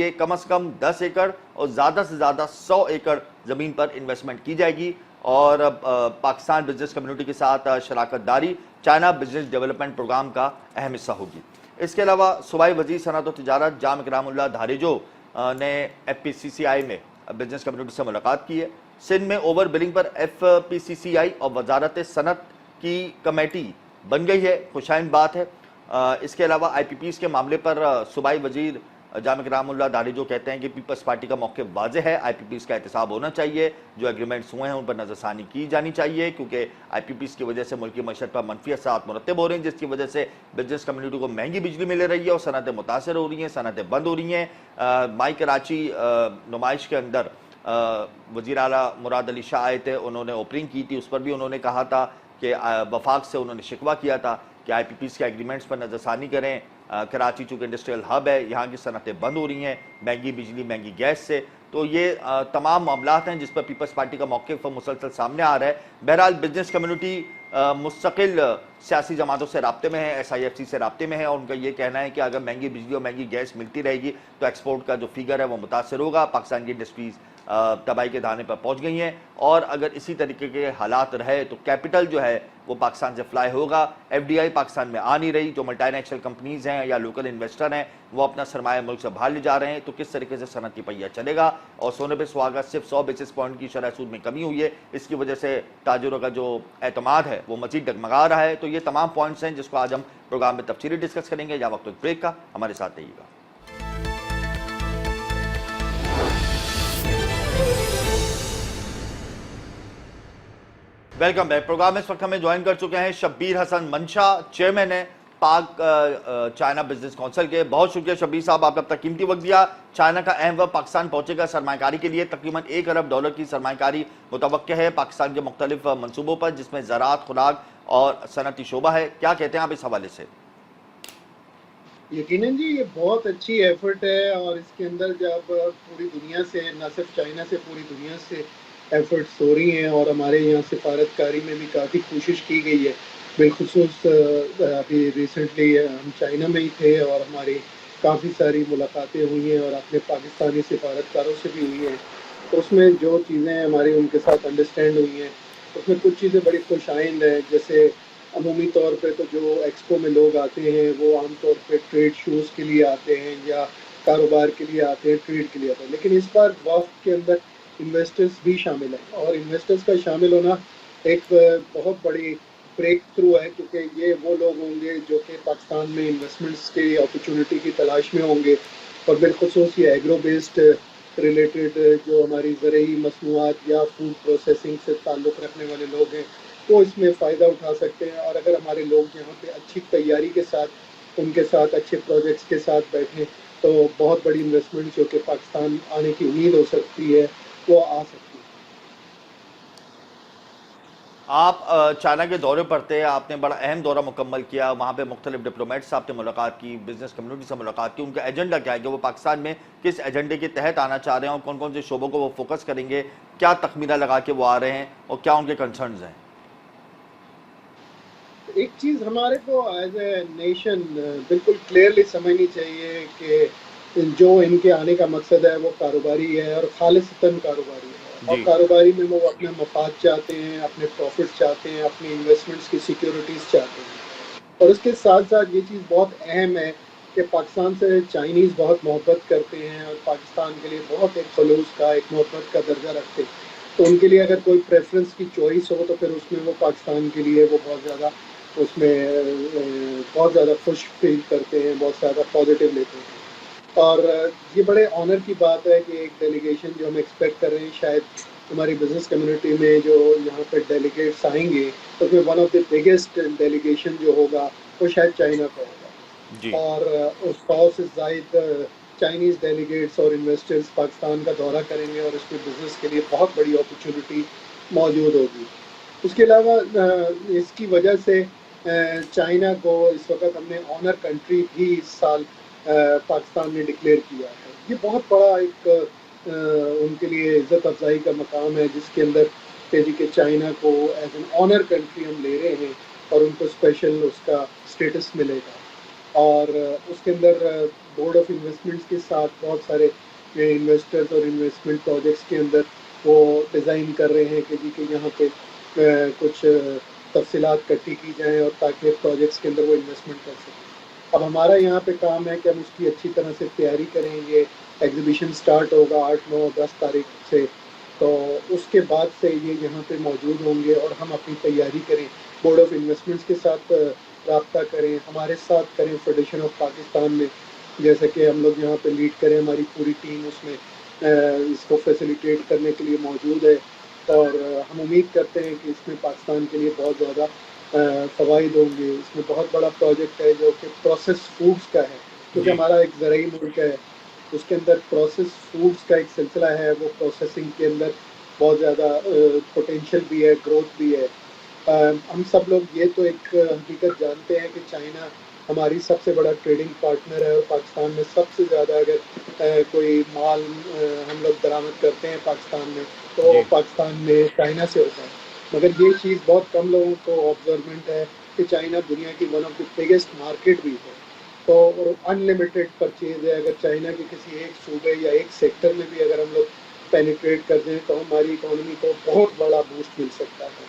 یہ کم از کم 10 ایکڑ اور زیادہ سے زیادہ 100 ایکڑ زمین پر انویسٹمنٹ کی جائے گی اور پاکستان بزنس کمیونٹی کے ساتھ شراکت داری چائنا بزنس ڈیولپمنٹ پروگرام کا اہم حصہ ہوگی۔ اس کے علاوہ صوبائی وزیر صنعت و تجارت جام اکرام اللہ دھاریجو نے ایف پی سی سی آئی میں بزنس کمیونٹی سے ملاقات کی ہے۔ سندھ میں اوور بلنگ پر ایف پی سی سی آئی اور وزارت صنعت کی کمیٹی بن گئی ہے، خوشائند بات ہے۔ اس کے علاوہ آئی پی پیز کے معاملے پر صوبائی وزیر جام اکرام اللہ دھاریجو کہتے ہیں کہ پیپلز پارٹی کا موقف واضح ہے، آئی پی پیز کا احتساب ہونا چاہیے، جو ایگریمنٹس ہوئے ہیں ان پر نظر ثانی کی جانی چاہیے، کیونکہ آئی پی پیز کی وجہ سے ملکی معیشت پر منفی اثرات مرتب ہو رہے ہیں، جس کی وجہ سے بزنس کمیونٹی کو مہنگی بجلی مل رہی ہے اور صنعتیں متاثر ہو رہی ہیں، صنعتیں بند ہو رہی ہیں۔ مائی کراچی نمائش کے اندر وزیر اعلیٰ مراد علی شاہ آئے تھے، انہوں نے اوپننگ کی تھی، اس پر بھی انہوں نے کہا تھا کہ وفاق سے انہوں نے شکوہ کیا تھا کہ آئی پی پیز کے ایگریمنٹس پر نظر ثانی کریں۔ کراچی چونکہ انڈسٹریل ہب ہے، یہاں کی صنعتیں بند ہو رہی ہیں مہنگی بجلی مہنگی گیس سے، تو یہ تمام معاملات ہیں جس پر پیپلز پارٹی کا موقف مسلسل سامنے آ رہا ہے۔ بہرحال بزنس کمیونٹی مستقل سیاسی جماعتوں سے رابطے میں ہے، ایس آئی ایف سی سے رابطے میں ہے، اور ان کا یہ کہنا ہے کہ اگر مہنگی بجلی اور مہنگی گیس ملتی رہے گی تو ایکسپورٹ کا جو فیگر ہے وہ متاثر ہوگا، پاکستان کی انڈسٹریز تباہی کے دہانے پر پہنچ گئی ہیں، اور اگر اسی طریقے کے حالات رہے تو کیپٹل جو ہے وہ پاکستان سے فلائی ہوگا، ایف ڈی آئی پاکستان میں آ نہیں رہی، جو ملٹی نیشنل کمپنیز ہیں یا لوکل انویسٹر ہیں وہ اپنا سرمایہ ملک سے باہر لے جا رہے ہیں، تو کس طریقے سے صنعت کی پہیہ چلے گا۔ اور سونے پہ سہاگا صرف 100 بیسس پوائنٹ کی شرح سود میں کمی ہوئی ہے، اس کی وجہ سے تاجروں کا جو اعتماد ہے وہ مزید ڈگمگا رہا ہے۔ تو یہ تمام پوائنٹس ہیں جس کو آج ہم پروگرام میں تفصیلی ڈسکس کریں گے۔ یا وقت بریک کا، ہمارے ساتھ رہیے گا۔ Welcome back. پروگرام میں اس وقت ہمیں جوائن کر چکے ہیں شبیر حسن منشا، چیئرمین ہیں پاک چائنا بزنس کونسل کے۔ بہت شکریہ شبیر صاحب، آپ نے اپنا قیمتی وقت دیا۔ چائنا کا اہم وقت پاکستان پہنچے گا سرمایہ کاری کے لیے، تقریباً $1 ارب کی سرمایہ کاری متوقع ہے پاکستان کے مختلف منصوبوں پر، جس میں زراعت، خوراک اور صنعتی شعبہ ہے۔ کیا کہتے ہیں آپ اس حوالے سے؟ یقیناً جی، یہ بہت اچھی ایفرٹ ہے، اور اس کے اندر جب پوری دنیا سے، نہ صرف چائنا سے، پوری دنیا سے ایفرٹس ہو رہی ہیں، اور ہمارے یہاں سفارت کاری میں بھی کافی کوشش کی گئی ہے۔ بالخصوص ابھی ریسنٹلی ہم چائنا میں ہی تھے اور ہماری کافی ساری ملاقاتیں ہوئی ہیں اور اپنے پاکستانی سفارتکاروں سے بھی ہوئی ہیں، تو اس میں جو چیزیں ہماری ان کے ساتھ انڈرسٹینڈ ہوئی ہیں، اس میں کچھ چیزیں بڑی خوش آئند ہیں۔ جیسے عمومی طور پہ تو جو ایکسپو میں لوگ آتے ہیں وہ عام طور پہ ٹریڈ شوز کے لیے آتے ہیں یا کاروبار کے لیے آتے ہیں، ٹریڈ کے لیے آتے ہیں، لیکن اس بار وفد کے اندر انویسٹرز بھی شامل ہیں، اور انویسٹرز کا شامل ہونا ایک بہت بڑی بریک تھرو ہے، کیونکہ یہ وہ لوگ ہوں گے جو کہ پاکستان میں انویسٹمنٹس کی اپرچونٹی کی تلاش میں ہوں گے، اور بالخصوص یہ ایگرو بیسڈ ریلیٹڈ جو ہماری زرعی مصنوعات یا فوڈ پروسیسنگ سے تعلق رکھنے والے لوگ ہیں وہ اس میں فائدہ اٹھا سکتے ہیں۔ اور اگر ہمارے لوگ یہاں پہ اچھی تیاری کے ساتھ ان کے ساتھ اچھے پروجیکٹس کے ساتھ بیٹھیں تو بہت بڑی انویسٹمنٹ جو کہ پاکستان آنے کی امید ہو سکتی ہے وہ آ سکتی ہے۔ آپ چائنا کے دورے پر تھے، آپ نے بڑا اہم دورہ مکمل کیا، وہاں پہ مختلف ڈپلومیٹ سے آپ نے ملاقات کی، بزنس کمیونٹی سے ملاقات کی، ان کا ایجنڈا کیا ہے کہ وہ پاکستان میں کس ایجنڈے کے تحت آنا چاہ رہے ہیں اور کون کون سے شعبوں کو وہ فوکس کریں گے، کیا تخمینہ لگا کے وہ آ رہے ہیں اور کیا ان کے کنسرنز ہیں؟ ایک چیز ہمارے کو ایز اے نیشن بالکل کلیئرلی سمجھنی چاہیے کہ جو ان کے آنے کا مقصد ہے وہ کاروباری ہے، اور خالصتاً کاروباری ہے، اور جی کاروباری میں وہ اپنا مفاد چاہتے ہیں، اپنے پروفٹس چاہتے ہیں، اپنی انویسٹمنٹس کی سیکیورٹیز چاہتے ہیں۔ اور اس کے ساتھ ساتھ یہ چیز بہت اہم ہے کہ پاکستان سے چائنیز بہت محبت کرتے ہیں اور پاکستان کے لیے بہت ایک خلوص کا، ایک محبت کا درجہ رکھتے ہیں، تو ان کے لیے اگر کوئی پریفرنس کی چوائس ہو تو پھر اس میں وہ پاکستان کے لیے وہ بہت زیادہ اس میں بہت زیادہ خوش فیل کرتے ہیں، بہت زیادہ پازیٹیو لیتے ہیں۔ اور یہ بڑے آنر کی بات ہے کہ ایک ڈیلیگیشن جو ہم ایکسپیکٹ کر رہے ہیں، شاید ہماری بزنس کمیونٹی میں جو یہاں پہ ڈیلیگیٹس آئیں گے تو پھر one of the biggest delegation جو ہوگا وہ شاید چائنا کا جی ہوگا، اور اس 100 سے زائد چائنیز ڈیلیگیٹس اور انویسٹرز پاکستان کا دورہ کریں گے، اور اس میں بزنس کے لیے بہت بڑی اپرچونٹی موجود ہوگی۔ اس کے علاوہ اس کی وجہ سے چائنا کو اس وقت ہم نے آنر کنٹری بھی اس سال پاکستان نے ڈکلیئر کیا ہے۔ یہ بہت بڑا ایک ان کے لیے عزت افزائی کا مقام ہے، جس کے اندر کہ چائنا کو ایز این آنر کنٹری ہم لے رہے ہیں اور ان کو اسپیشل اس کا اسٹیٹس ملے گا۔ اور اس کے اندر بورڈ آف انویسٹمنٹس کے ساتھ بہت سارے انویسٹرز اور انویسٹمنٹ پروجیکٹس کے اندر وہ ڈیزائن کر رہے ہیں کہ جی کہ یہاں پہ کچھ تفصیلات کٹھی کی جائیں اور تاکہ پروجیکٹس کے اندر وہ انویسٹمنٹ کر سکیں. اب ہمارا یہاں پہ کام ہے کہ ہم اس کی اچھی طرح سے تیاری کریں. یہ ایگزیبیشن سٹارٹ ہوگا 8، 9، 10 تاریخ سے، تو اس کے بعد سے یہ یہاں پہ موجود ہوں گے اور ہم اپنی تیاری کریں، بورڈ آف انویسٹمنٹس کے ساتھ رابطہ کریں، ہمارے ساتھ کریں فیڈریشن آف پاکستان میں، جیسے کہ ہم لوگ یہاں پہ لیڈ کریں، ہماری پوری ٹیم اس میں اس کو فیسیلیٹیٹ کرنے کے لیے موجود ہے. اور ہم امید کرتے ہیں کہ اس میں پاکستان کے لیے بہت زیادہ فوائد ہوں گے. اس میں بہت بڑا پروجیکٹ ہے جو کہ پروسیس فوڈس کا ہے، کیونکہ جی ہمارا ایک زرعی ملک ہے. اس کے اندر پروسیس فوڈس کا ایک سلسلہ ہے، وہ پروسیسنگ کے اندر بہت زیادہ پوٹینشیل بھی ہے، گروتھ بھی ہے. ہم سب لوگ یہ تو ایک حقیقت جانتے ہیں کہ چائنا ہماری سب سے بڑا ٹریڈنگ پارٹنر ہے، اور پاکستان میں سب سے زیادہ اگر کوئی مال ہم لوگ درآمد کرتے ہیں پاکستان میں تو جی پاکستان میں چائنا سے ہوتا ہے. مگر یہ چیز بہت کم لوگوں کو آبزرمنٹ ہے کہ چائنا دنیا کی one of the biggest market بھی ہے، تو ان لمیٹیڈ پرچیز ہے. اگر چائنا کے کسی ایک صوبے یا ایک سیکٹر میں بھی اگر ہم لوگ پینیٹریٹ کر دیں تو ہماری اکانومی کو بہت بڑا بوسٹ مل سکتا ہے.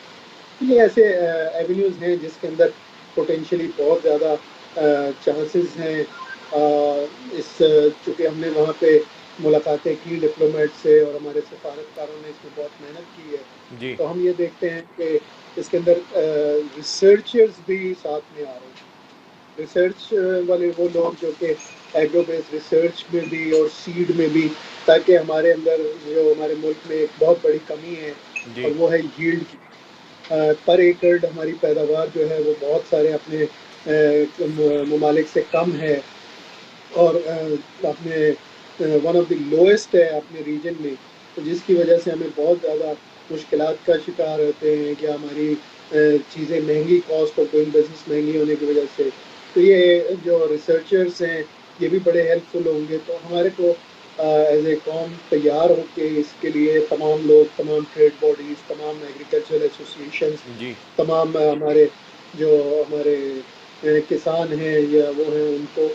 یہ ایسے ایونیوز ہیں جس کے اندر پوٹینشلی بہت زیادہ چانسز ہیں. اس چونکہ ہم نے وہاں پہ ملاقاتیں کی ڈپلومیٹ سے اور ہمارے سفارتکاروں نے اس میں بہت محنت کی ہے، جی تو ہم یہ دیکھتے ہیں کہ اس کے اندر ریسرچرز بھی ساتھ میں آ رہے ہیں. ریسرچ والے وہ لوگ جو کہ ایگرو بیس ریسرچ میں بھی اور سیڈ میں بھی، تاکہ ہمارے اندر جو ہمارے ملک میں ایک بہت بڑی کمی ہے اور جی وہ ہے ییلڈ کی. پر ایکڑ ہماری پیداوار جو ہے وہ بہت سارے اپنے ممالک سے کم ہے، اور اپنے ون آف دی لوئسٹ ہے اپنے ریجن میں، تو جس کی وجہ سے ہمیں بہت زیادہ مشکلات کا شکار ہوتے ہیں کہ ہماری چیزیں مہنگی، کاسٹ آف ڈوئنگ بزنس مہنگی ہونے کی وجہ سے. تو یہ جو ریسرچرز ہیں یہ بھی بڑے ہیلپ فل ہوں گے. تو ہمارے کو ایز اے قوم تیار ہو کے اس کے لیے تمام لوگ، تمام ٹریڈ باڈیز، تمام ایگریکلچرل ایسوسیشنز، جی تمام ہمارے جو ہمارے کسان ہیں یا وہ ہیں، ان کو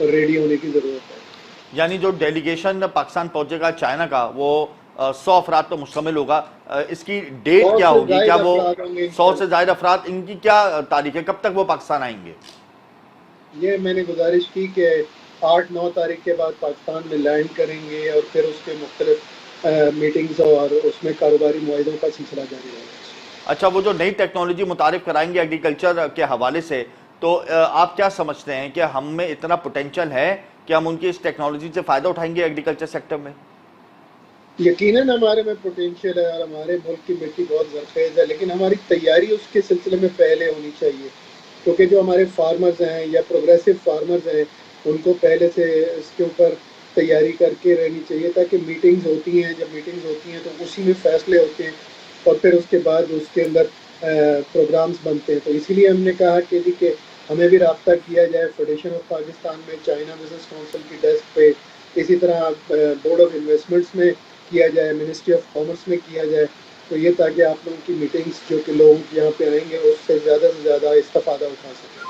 ریڈی ہونے کی ضرورت ہے. یعنی جو ڈیلیگیشن پاکستان پہنچے گا چائنا کا وہ 100 افراد پر مشتمل ہوگا. اس کی ڈیٹ 100 کیا سے ہوگی؟ زائد کیا وہ افراد ہوں گے 100 انشاءاللہ. سے زائد افراد، ان کی کیا تاریخ ہے، کب تک وہ پاکستان آئیں گے؟ یہ میں نے گزارش کی کہ 8، 9 تاریخ کے بعد پاکستان میں لینڈ کریں گے، اور پھر اس کے مختلف میٹنگز اور اس میں کاروباری معاہدوں کا سلسلہ جاری رہے گا. اچھا، وہ جو نئی ٹیکنالوجی متعارف کرائیں گے ایگریکلچر کے حوالے سے، تو آپ کیا سمجھتے ہیں کہ ہم میں اتنا پوٹینشل ہے کہ ہم ان کی اس ٹیکنالوجی سے فائدہ اٹھائیں گے ایگریکلچر سیکٹر میں؟ یقیناً ہمارے میں پوٹینشیل ہے اور ہمارے ملک کی مٹی بہت زرخیز ہے، لیکن ہماری تیاری اس کے سلسلے میں پہلے ہونی چاہیے. کیونکہ جو ہمارے فارمرز ہیں یا پروگریسو فارمرز ہیں، ان کو پہلے سے اس کے اوپر تیاری کر کے رہنی چاہیے، تاکہ میٹنگز ہوتی ہیں، جب میٹنگز ہوتی ہیں تو اسی میں فیصلے ہوتے ہیں اور پھر اس کے بعد اس کے اندر پروگرامز بنتے ہیں. تو اسی لیے ہم نے کہا کہ ہمیں بھی رابطہ کیا جائے فیڈریشن آف پاکستان میں، چائنا بزنس کونسل کی ڈیسک پہ، اسی طرح بورڈ آف انویسٹمنٹس میں کیا جائے، منسٹری آف کامرس میں کیا جائے. تو یہ تاکہ آپ لوگوں کی میٹنگز جو کہ لوگ یہاں پہ آئیں گے اس سے زیادہ استفادہ اٹھا سکیں.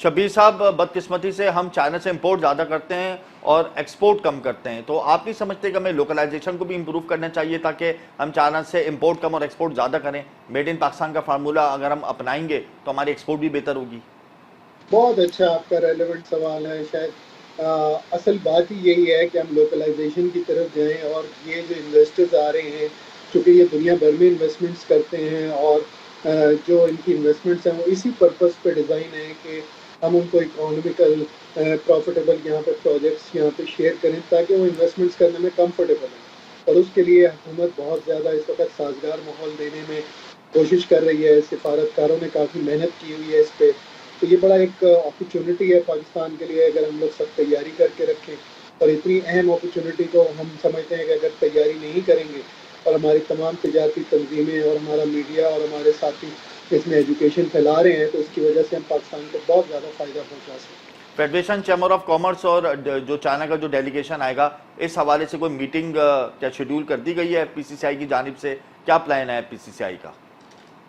شبیر صاحب، بدقسمتی سے ہم چائنا سے امپورٹ زیادہ کرتے ہیں اور ایکسپورٹ کم کرتے ہیں، تو آپ نہیں سمجھتے کہ ہمیں لوکلائزیشن کو بھی امپروو کرنا چاہیے تاکہ ہم چائنا سے امپورٹ کم اور ایکسپورٹ زیادہ کریں؟ میڈ ان پاکستان کا فارمولہ اگر ہم اپنائیں گے تو ہماری ایکسپورٹ بھی بہتر ہوگی. بہت اچھا آپ کا ریلیونٹ سوال ہے. شاید اصل بات ہی یہی ہے کہ ہم لوکلائزیشن کی طرف جائیں، اور یہ جو انویسٹرز آ رہے ہیں چونکہ یہ دنیا بھر میں انویسٹمنٹس کرتے ہیں، اور جو ان کی انویسٹمنٹس ہیں وہ اسی پرپس پہ ڈیزائن ہیں کہ ہم ان کو اکنامیکل پروفیٹیبل یہاں پہ پروجیکٹس یہاں پہ شیئر کریں تاکہ وہ انویسٹمنٹس کرنے میں کمفرٹیبل ہیں. اور اس کے لیے حکومت بہت زیادہ اس وقت سازگار ماحول دینے میں کوشش کر رہی ہے. سفارتکاروں نے کافی محنت کی ہوئی ہے اس پہ. تو یہ بڑا ایک اپرچونٹی ہے پاکستان کے لیے اگر ہم لوگ سب تیاری کر کے رکھیں. اور اتنی اہم اپرچونٹی کو ہم سمجھتے ہیں کہ اگر تیاری نہیں کریں گے اور ہماری تمام تجارتی تنظیمیں اور ہمارا میڈیا اور ہمارے ساتھی اس میں ایجوکیشن پھیلا رہے ہیں تو اس کی وجہ سے ہم پاکستان کو بہت زیادہ فائدہ پہنچا سکتے ہیں. فیڈریشن چیمبر آف کامرس اور جو چائنا کا جو ڈیلیگیشن آئے گا، اس حوالے سے کوئی میٹنگ کیا شیڈول کر دی گئی ہے پی سی سی آئی کی جانب سے؟ کیا پلان ہے پی سی سی آئی کا؟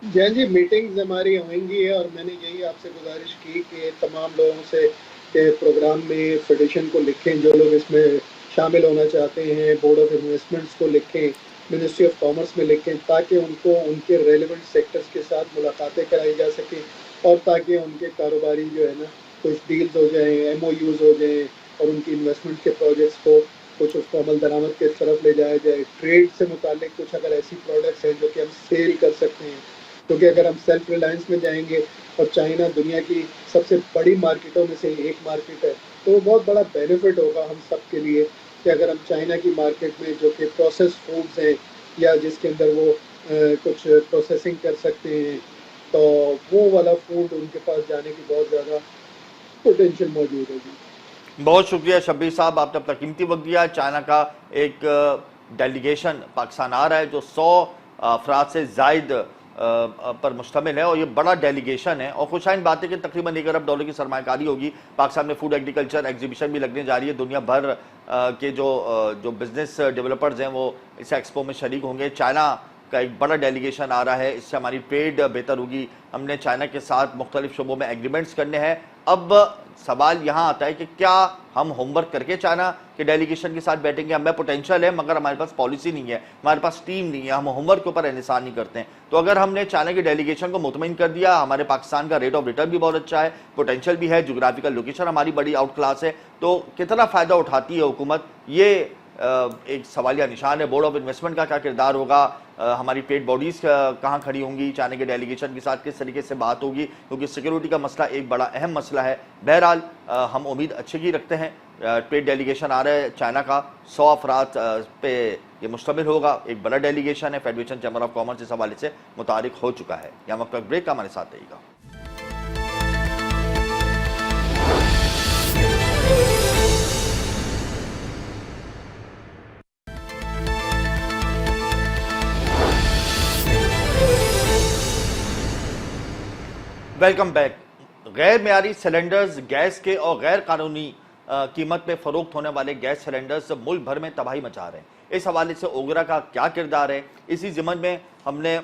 جی میٹنگز ہماری ہوئیں گی، اور میں نے یہی آپ سے گزارش کی کہ تمام لوگوں سے کہ پروگرام میں فیڈریشن کو لکھیں، جو لوگ اس میں شامل ہونا چاہتے ہیں بورڈ آف انویسٹمنٹس کو لکھیں، منسٹری آف کامرس میں لکھیں، تاکہ ان کو ان کے ریلیونٹ سیکٹرز کے ساتھ ملاقاتیں کرائی جا سکیں، اور تاکہ ان کے کاروباری جو ہے نا کچھ ڈیلز ہو جائیں، ایم او یوز ہو جائیں، اور ان کی انویسٹمنٹ کے پروجیکٹس کو کچھ اس کو عمل درآمد کے طرف لے جایا جائے۔ ٹریڈ سے متعلق کچھ اگر ایسی پروڈکٹس ہیں جو کہ ہم سیل کر سکتے ہیں، کیونکہ اگر ہم سیلف ریلائنس میں جائیں گے، اور چائنا دنیا کی سب سے بڑی مارکیٹوں میں سے ایک مارکیٹ ہے، تو وہ بہت بڑا بینیفٹ ہوگا ہم سب کے لیے کہ اگر ہم چائنا کی مارکیٹ میں جو کہ پروسیس فوڈز ہیں یا جس کے اندر وہ کچھ پروسیسنگ کر سکتے ہیں، تو وہ والا فوڈ ان کے پاس جانے کی بہت زیادہ پوٹینشیل موجود ہے۔ جی بہت شکریہ شبیر صاحب، آپ نے اپنا قیمتی وقت دیا۔ چائنا کا ایک ڈیلیگیشن پاکستان آ رہا ہے جو 100 افراد سے زائد پر مشتمل ہے، اور یہ بڑا ڈیلیگیشن ہے، اور خوشائن بات ہے کہ تقریباً $1 ارب کی سرمایہ کاری ہوگی۔ پاکستان میں فوڈ ایگریکلچر ایگزیبیشن بھی لگنے جا رہی ہے، دنیا بھر کے جو بزنس ڈیولپرز ہیں وہ اس ایکسپو میں شریک ہوں گے۔ چائنا کا ایک بڑا ڈیلیگیشن آ رہا ہے، اس سے ہماری ٹریڈ بہتر ہوگی۔ ہم نے چائنا کے ساتھ مختلف شعبوں میں ایگریمنٹس کرنے ہیں۔ اب سوال یہاں آتا ہے کہ کیا ہم ہوم ورک کر کے چائنا کے ڈیلیگیشن کے ساتھ بیٹھیں گے؟ ہمیں پوٹینشیل ہے مگر ہمارے پاس پالیسی نہیں ہے، ہمارے پاس ٹیم نہیں ہے، ہم ہوم ورک کے اوپر انحصار نہیں کرتے ہیں۔ تو اگر ہم نے چائنا کے ڈیلیگیشن کو مطمئن کر دیا، ہمارے پاکستان کا ریٹ آف ریٹرن بھی بہت اچھا ہے، پوٹینشیل بھی ہے، جغرافیکل لوکیشن ہماری بڑی آؤٹ کلاس ہے، تو کتنا فائدہ اٹھاتی ہے حکومت؟ یہ ایک سوالیہ نشان ہے۔ بورڈ آف انویسٹمنٹ کا کیا کردار ہوگا؟ ہماری ٹریڈ باڈیز کہاں کھڑی ہوں گی؟ چائنا کے ڈیلیگیشن کے ساتھ کس طریقے سے بات ہوگی؟ کیونکہ سیکیورٹی کا مسئلہ ایک بڑا اہم مسئلہ ہے۔ بہرحال ہم امید اچھے کی رکھتے ہیں۔ ٹریڈ ڈیلیگیشن آ رہا ہے چائنا کا، 100 افراد پہ یہ مشتمل ہوگا، ایک بڑا ڈیلیگیشن ہے۔ فیڈریشن چیمبر آف کامرس اس حوالے سے متحرک ہو چکا ہے۔ یہاں وقت کا بریک، ہمارے ساتھ رہیے گا۔ Welcome back. غیر معیاری سلنڈرز، گیس کے اور غیر قانونی قیمت میں فروخت ہونے والے گیس سلنڈرز ملک بھر میں تباہی مچا رہے ہیں۔ اس حوالے سے اوگرا کا کیا کردار ہے؟ اسی ضمن میں ہم نے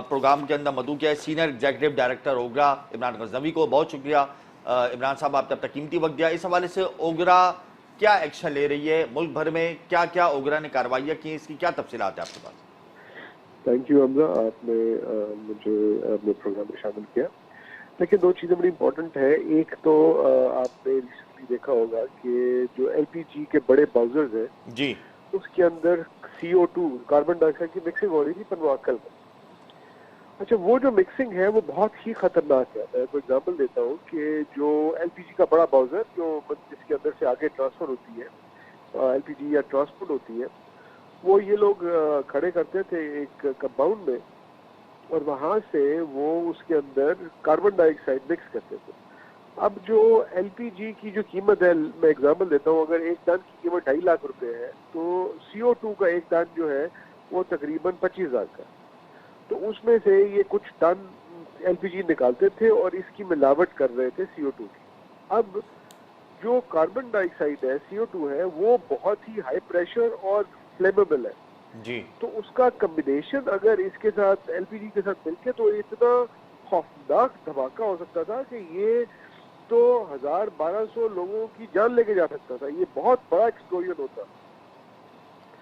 پروگرام کے اندر مدعو کیا ہے senior executive director OGRA Imran Ghaznavi کو۔ بہت شکریہ عمران صاحب، آپ نے اپنا قیمتی وقت دیا۔ اس حوالے سے اوگرا کیا ایکشن لے رہی ہے؟ ملک بھر میں کیا کیا اوگرا نے کارروائیاں کی، اس کی کیا تفصیلات ہیں آپ کے پاس؟ تھینک یو حمزہ، آپ نے مجھے اپنے پروگرام میں شامل کیا۔ لیکن دو چیزیں بڑی امپورٹنٹ ہے۔ ایک تو آپ نے ریسنٹلی دیکھا ہوگا کہ جو ایل پی جی کے بڑے باؤزرز ہیں جی، اس کے اندر CO2 کاربن ڈائی آکسائڈ کی مکسنگ ہو رہی تھی پنواکل میں۔ اچھا، وہ جو مکسنگ ہے وہ بہت ہی خطرناک ہے۔ میں کوئی ایگزامپل دیتا ہوں کہ جو ایل پی جی کا بڑا باؤزر جو جس کے اندر سے آگے ٹرانسفر ہوتی ہے ایل پی جی یا ٹرانسپورٹ ہوتی ہے، وہ یہ لوگ کھڑے کرتے تھے ایک کمپاؤنڈ میں، اور وہاں سے وہ اس کے اندر کاربن ڈائی آکسائڈ مکس کرتے تھے۔ اب جو ایل پی جی کی جو قیمت ہے، میں ایگزامپل دیتا ہوں، اگر ایک ٹن کی قیمت 2.5 لاکھ روپے ہے تو CO2 کا ایک ٹن جو ہے وہ تقریباً 25,000 کا۔ تو اس میں سے یہ کچھ ٹن ایل پی جی نکالتے تھے اور اس کی ملاوٹ کر رہے تھے CO2 کی۔ اب جو کاربن ڈائی آکسائڈ ہے، CO2 ہے، وہ بہت ہی ہائی پریشر اور فلیمیبل ہے۔ جی، تو اس کا کمبینیشن اگر اس کے ساتھ ایل پی جی کے ساتھ مل کے تو اتنا خوفناک دھماکہ ہو سکتا تھا کہ یہ تو 1,000-1,200 لوگوں کی جان لے کے جا سکتا تھا۔ یہ بہت بڑا ایکسپلوژن ہوتا۔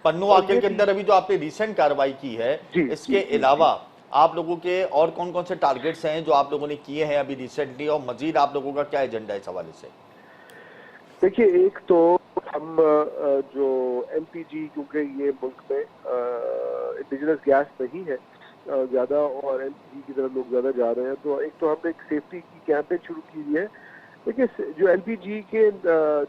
پنو آکل کے اندر ابھی جو آپ نے ریسنٹ کارروائی کی ہے، اس کے علاوہ آپ لوگوں کے اور کون کون سے ٹارگٹس ہیں جو آپ لوگوں نے کیے ہیں ابھی ریسنٹلی، اور مزید آپ لوگوں کا کیا ایجنڈا ہے اس حوالے سے؟ دیکھیے، ایک تو ہم جو ایل پی جی، کیونکہ یہ ملک میں انڈیجنس گیس نہیں ہے زیادہ اور ایل پی جی کی طرف لوگ زیادہ جا رہے ہیں، تو ایک تو ہم نے ایک سیفٹی کی کیمپین شروع کی ہوئی ہے۔ دیکھیے، جو ایل پی جی کے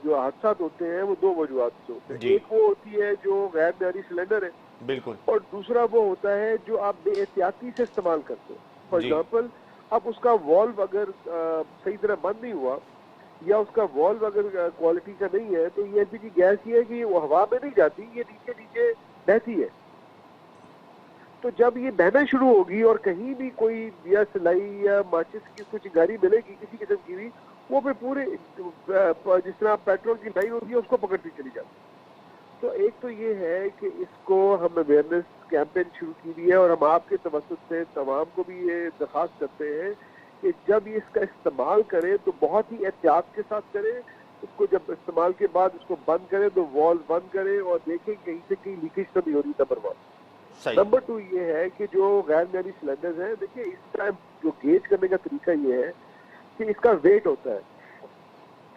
جو حادثات ہوتے ہیں وہ دو وجوہات سے ہوتے ہیں۔ ایک وہ ہوتی ہے جو غیر معیاری سلنڈر ہے، بالکل، اور دوسرا وہ ہوتا ہے جو آپ بے احتیاطی سے استعمال کرتے ہیں۔ فار ایگزامپل، اب اس کا والو اگر صحیح طرح بند نہیں ہوا یا اس کا والو اگر کوالٹی کا نہیں ہے، تو یہ ایل پی جی گیس یہ ہے کہ وہ ہوا میں نہیں جاتی، یہ نیچے نیچے بہتی ہے۔ تو جب یہ بہنا شروع ہوگی اور کہیں بھی کوئی یا سلائی یا ماچس کی کچھ چنگاری ملے گی کسی قسم کی بھی، وہ پھر پورے جس طرح پیٹرول کی لائن ہوتی ہے اس کو پکڑتی چلی جاتی ہے۔ تو ایک تو یہ ہے کہ اس کو ہم اویئرنیس کیمپین شروع کی ہوئی ہے، اور ہم آپ کے توسط سے تمام کو بھی یہ درخواست کرتے ہیں کہ جب یہ اس کا استعمال کریں تو بہت ہی احتیاط کے ساتھ کریں، اس کو جب استعمال کے بعد اس کو بند کریں تو وال بند کریں اور دیکھیں کہیں سے کہیں لیکیج تو نہیں ہو رہی. نمبر 1. صحیح. نمبر 2 یہ ہے کہ جو غیر معیاری سلنڈرز ہیں, دیکھیے اس ٹائم جو گیج کرنے کا طریقہ یہ ہے کہ اس کا ویٹ ہوتا ہے.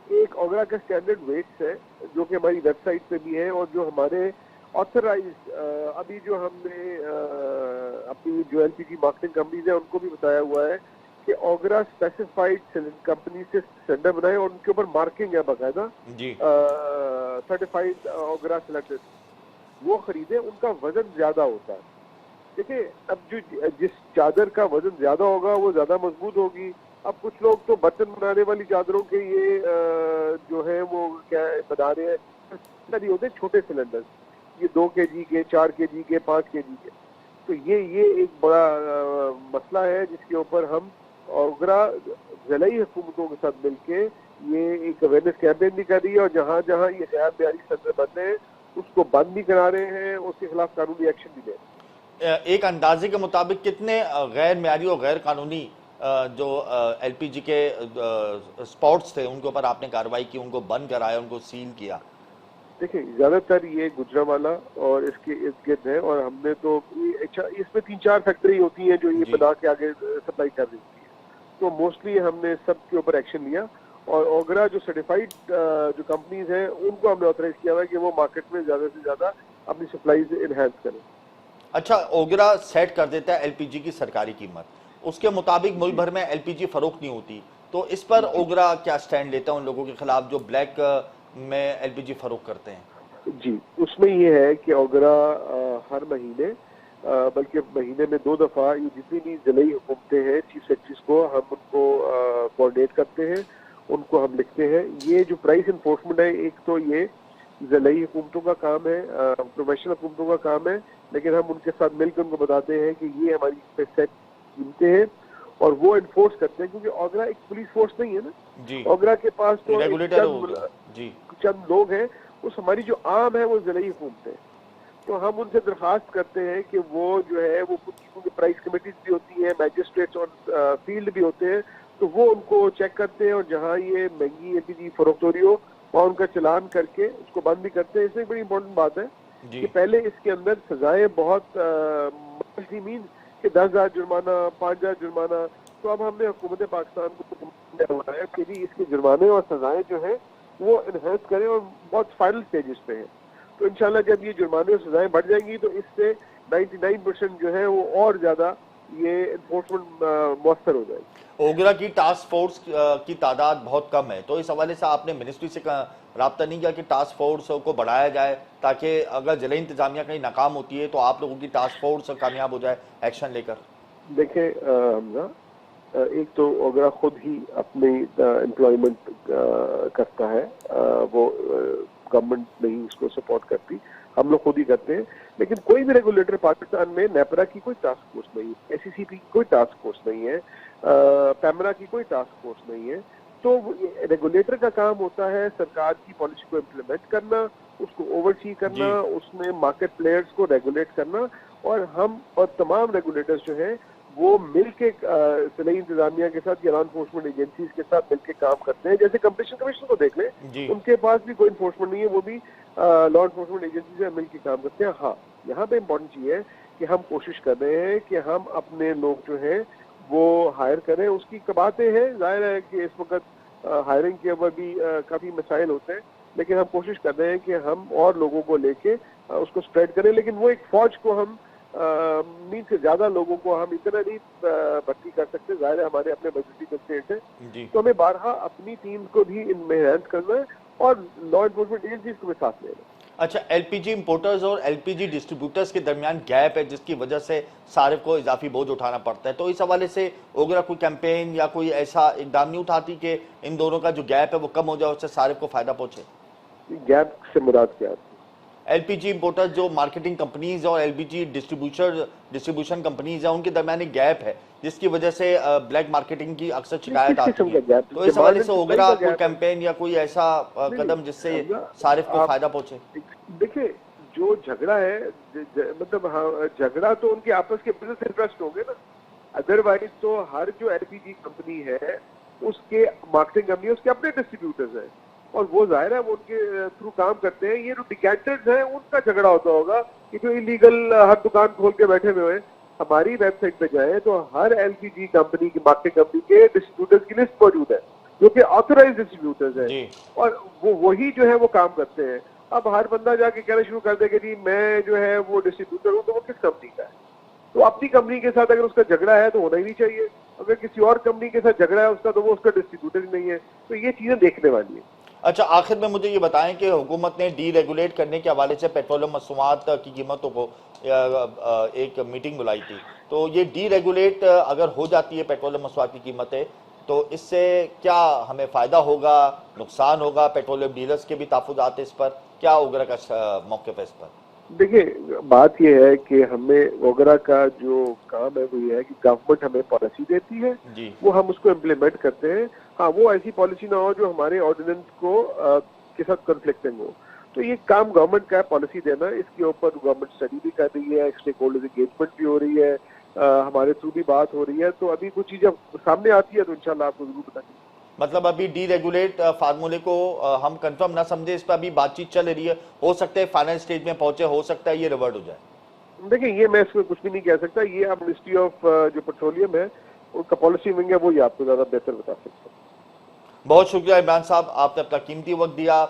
ایک اوگرا کا اسٹینڈرڈ ویٹس ہے جو کہ ہماری ویب سائٹ پہ بھی ہے, اور جو ہمارے آتھرائز ابھی جو ہم نے اپنی جو ایل پی جی مارکیٹنگ کمپنیز ہیں ان کو بھی بتایا ہوا ہے کہ اوگرا اسپیسیفائڈ کمپنی سے سلنڈر بنائے, اور ان کے اوپر مارکنگ ہے باقاعدہ جی. سرٹیفائڈ اوگرا سلنڈر, وہ خریدیں. ان کا وزن زیادہ ہوتا ہے. دیکھیں اب جو جس چادر کا وزن زیادہ ہوگا وہ زیادہ مضبوط ہوگی. اب کچھ لوگ تو برتن بنانے والی چادروں کے یہ جو ہے وہ کیا بنا رہے ہیں, ہوتے ہیں چھوٹے سلنڈر, یہ 2 kg کے, 4 kg کے, 5 kg کے. تو یہ ایک بڑا مسئلہ ہے جس کے اوپر ہم اوگرا ضلعی حکومتوں کے ساتھ مل کے یہ ایک اویئرنیس کیمپین بھی کر رہی ہے, اور جہاں جہاں یہ غیر معیاری سلنڈر بن رہے ہیں اس کو بند بھی کرا رہے ہیں, اس کے خلاف قانونی ایکشن بھی لے رہے ہیں. ایک اندازے کے مطابق کتنے غیر معیاری اور غیر قانونی جو ایل پی جی کے اسپاٹس تھے ان کے اوپر آپ نے کارروائی کی, ان کو بند کرایا, ان کو سیل کیا؟ دیکھیں زیادہ تر یہ گجرانوالہ اور اس کے ارد گرد ہے, اور ہم نے تو اس میں 3-4 فیکٹری ہوتی ہیں جو یہ بنا کے آگے سپلائی کر رہی ہوتی ہے, تو موسٹلی ہم نے سب کے اوپر ایکشن لیا, اور اوگرا جو سرٹیفائڈ جو کمپنیز ہیں ان کو ہم نے آتھرائز کیا ہوا ہے کہ وہ مارکیٹ میں زیادہ سے زیادہ اپنی سپلائیز انہینس کریں. اچھا, اوگرا سیٹ کر دیتا ہے ایل پی جی کی سرکاری قیمت, اس کے مطابق ملک بھر میں ایل پی جی فروخت نہیں ہوتی, تو اس پر اوگرا کیا سٹینڈ لیتا ہے ان لوگوں کے خلاف جو بلیک میں ایل پی جی فروخت کرتے ہیں؟ جی, اس میں یہ ہے کہ اوگرا ہر مہینے بلکہ مہینے میں 2 دفعہ یہ جتنی بھی ضلعی حکومتیں ہیں چیف سیکرٹریز کو ہم ان کو کوآرڈینیٹ کرتے ہیں, ان کو ہم لکھتے ہیں. یہ جو پرائس انفورسمنٹ ہے ایک تو یہ ضلعی حکومتوں کا کام ہے, پروفیشنل حکومتوں کا کام ہے, لیکن ہم ان کے ساتھ مل کے ان کو بتاتے ہیں کہ یہ ہماری سیٹ قیمتیں ہیں اور وہ انفورس کرتے ہیں, کیونکہ اوگرا ایک پولیس فورس نہیں ہے نا. جی, اوگرا کے پاس تو ریگولیٹر جی چند لوگ ہیں, اس ہماری جو عام ہے وہ ضلعی حکومتیں, تو ہم ان سے درخواست کرتے ہیں کہ وہ جو ہے وہ کچھ پرائس کمیٹیز بھی ہوتی ہیں, میجسٹریٹس اور فیلڈ بھی ہوتے ہیں, تو وہ ان کو چیک کرتے ہیں, اور جہاں یہ مہنگی ایل پی جی فروخت ہو رہی ہو وہاں ان کا چلان کر کے اس کو بند بھی کرتے ہیں. اس میں ایک بڑی امپورٹنٹ بات ہے کہ پہلے اس کے اندر سزائیں بہت مین کہ 10,000 جرمانہ, 5,000 جرمانہ, تو اب ہم نے حکومت پاکستان کو ہوا ہے کہ جی اس کے جرمانے اور سزائیں جو ہیں وہ انہینس کریں, اور بہت فائنل سٹیجز پہ ہیں. تو انشاءاللہ جب یہ جرمانے اور سزائیں بڑھ جائیں گی تو اس سے 99% جو ہے وہ اور زیادہ یہ انفورسمنٹ مؤثر ہو جائے گی. اوگرا کی ٹاسک فورس کی تعداد بہت کم ہے, تو اس حوالے سے آپ نے منسٹری سے رابطہ نہیں کیا کہ ٹاسک فورس کو بڑھایا جائے تاکہ اگر ضلعی انتظامیہ کہیں ناکام ہوتی ہے تو آپ لوگوں کی ٹاسک فورس کامیاب ہو جائے ایکشن لے کر؟ دیکھیں حمزہ, ایک تو اوگرا خود ہی اپنی امپلائمنٹ کرتا ہے, وہ گورنمنٹ نہیں اس کو سپورٹ کرتی, ہم لوگ خود ہی کرتے ہیں. لیکن کوئی بھی ریگولیٹر پاکستان میں, نیپرا کی کوئی ٹاسک فورس نہیں ہے, ایس سی سی پی کی کوئی ٹاسک فورس نہیں ہے, پیمرا کی کوئی ٹاسک فورس نہیں ہے. تو ریگولیٹر کا کام ہوتا ہے سرکار کی پالیسی کو امپلیمنٹ کرنا, اس کو اوور سی کرنا, اس میں مارکیٹ پلیئرز کو ریگولیٹ کرنا, اور ہم اور تمام ریگولیٹرز جو ہیں وہ مل کے ضلعی انتظامیہ کے ساتھ یا لا انفورسمنٹ ایجنسیز کے ساتھ مل کے کام کرتے ہیں. جیسے کمپٹیشن کمیشن کو دیکھ لیں, ان کے پاس بھی کوئی انفورسمنٹ نہیں ہے, وہ بھی لا انفورسمنٹ ایجنسی سے مل کے کام کرتے ہیں. ہاں, یہاں پہ امپورٹنٹ چیز ہے کہ ہم کوشش کر رہے ہیں کہ ہم اپنے لوگ جو ہیں وہ ہائر کریں. اس کی باتیں ہیں, ظاہر ہے کہ اس وقت ہائرنگ کے اوپر بھی کافی مسائل ہوتے ہیں, لیکن ہم کوشش کر رہے ہیں کہ ہم اور لوگوں کو لے کے اس کو اسپریڈ کریں. لیکن وہ ایک فوج کو ہم سے زیادہ لوگوں کو ہم اتنا نہیں بھرتی کر سکتے, ظاہر ہے ہمارے اپنے بجٹری کنسٹرینٹس ہیں, تو ہمیں بارہا اپنی ٹیم کو بھی ان میں انہینس کرنا ہے اور لا انفورسمنٹ ایجنسیز کو بھی ساتھ لینا ہے. اچھا, ایل پی جی امپورٹرز اور ایل پی جی ڈسٹریبیوٹرز کے درمیان گیپ ہے جس کی وجہ سے صارف کو اضافی بوجھ اٹھانا پڑتا ہے, تو اس حوالے سے اوگرا کوئی کیمپین یا کوئی ایسا اقدام نہیں اٹھاتی کہ ان دونوں کا جو گیپ ہے وہ کم ہو جائے, اس سے صارف کو فائدہ پہنچے؟ گیپ سے مراد کیا ہے؟ ایل پی جی امپورٹرز جو مارکیٹنگ کمپنیز اور ایل پی جی ڈسٹریبیوشن کمپنیز ہیں ان کے درمیان ایک گیپ ہے جس کی وجہ سے بلیک مارکیٹنگ کی اکثر شکایت آتی ہے, تو اس حوالے سے اوگرا کوئی کیمپین یا کوئی ایسا قدم جس سے صارف کو فائدہ پہنچے؟ دیکھیں جو جھگڑا ہے, مطلب جھگڑا تو ان کے آپس کے بزنس انٹرسٹ ہوں گے نا, ادروائز تو ہر جو ایل پی جی کمپنی ہے اس کے مارکیٹنگ کمپنی اس کے اپنے ڈسٹریبیوٹرز ہیں, اور وہ ظاہر ہے وہ ان کے تھرو کام کرتے ہیں. یہ جو ڈیکینٹرز ہیں ان کا جھگڑا ہوتا ہوگا کہ جو انلیگل ہر دکان کھول کے بیٹھے ہوئے ہیں. ہماری ویب سائٹ پہ جائیں تو ہر ایل پی جی کمپنی کی مارکیٹ کمپنی کے ڈسٹریبیوٹرز کی لسٹ موجود ہے جو کہ آتھورائز ڈسٹریبیوٹرز ہیں, اور وہی جو ہے وہ کام کرتے ہیں. اب ہر بندہ جا کے کہنا شروع کر دے کہ جی میں جو ہے وہ ڈسٹریبیوٹر ہوں, تو وہ کس کمپنی کا ہے؟ تو اپنی کمپنی کے ساتھ اگر اس کا جھگڑا ہے تو ہونا ہی نہیں چاہیے. اگر کسی اور کمپنی کے ساتھ جھگڑا ہے اس کا تو وہ اس کا ڈسٹریبیوٹر ہی نہیں ہے. تو یہ چیزیں دیکھنے والی ہیں. اچھا, آخر میں مجھے یہ بتائیں کہ حکومت نے ڈی ریگولیٹ کرنے کے حوالے سے پیٹرولیم مصنوعات کی قیمتوں کو ایک میٹنگ بلائی تھی, تو یہ ڈی ریگولیٹ اگر ہو جاتی ہے پیٹرولیم مصنوعات کی قیمتیں, تو اس سے کیا ہمیں فائدہ ہوگا, نقصان ہوگا؟ پیٹرولیم ڈیلرز کے بھی تحفظات اس پر کیا اوگرا کا موقف ہے اس پر؟ دیکھیں بات یہ ہے کہ ہمیں وغیرہ کا جو کام ہے وہ یہ ہے کہ گورنمنٹ ہمیں پالیسی دیتی ہے, وہ ہم اس کو امپلیمنٹ کرتے ہیں. ہاں, وہ ایسی پالیسی نہ ہو جو ہمارے آرڈیننس کو کے ساتھ کنفلکٹنگ ہو. تو یہ کام گورنمنٹ کا ہے پالیسی دینا. اس کے اوپر گورنمنٹ اسٹڈی بھی کر رہی ہے, اسٹیک ہولڈرز انگیجمنٹ بھی ہو رہی ہے, ہمارے تھرو بھی بات ہو رہی ہے. تو ابھی کچھ چیزیں سامنے آتی ہے تو انشاءاللہ آپ کو ضرور بتائیں گے. مطلب ابھی ڈی ریگولیٹ فارمولے کو ہم کنفرم نہ سمجھے, اس پہ ابھی بات چیت چل رہی ہے, ہو سکتا ہے فائنل سٹیج میں پہنچے, ہو سکتا ہے یہ ریورٹ ہو جائے. دیکھیں یہ میں اس میں کچھ بھی نہیں کہہ سکتا. یہ اب منسٹری آف جو پیٹرولیم ہے ان کا پالیسی ونگ ہے, وہ یہ آپ کو زیادہ بہتر بتا سکتا ہے. بہت شکریہ عمران صاحب, آپ نے اپنا قیمتی وقت دیا.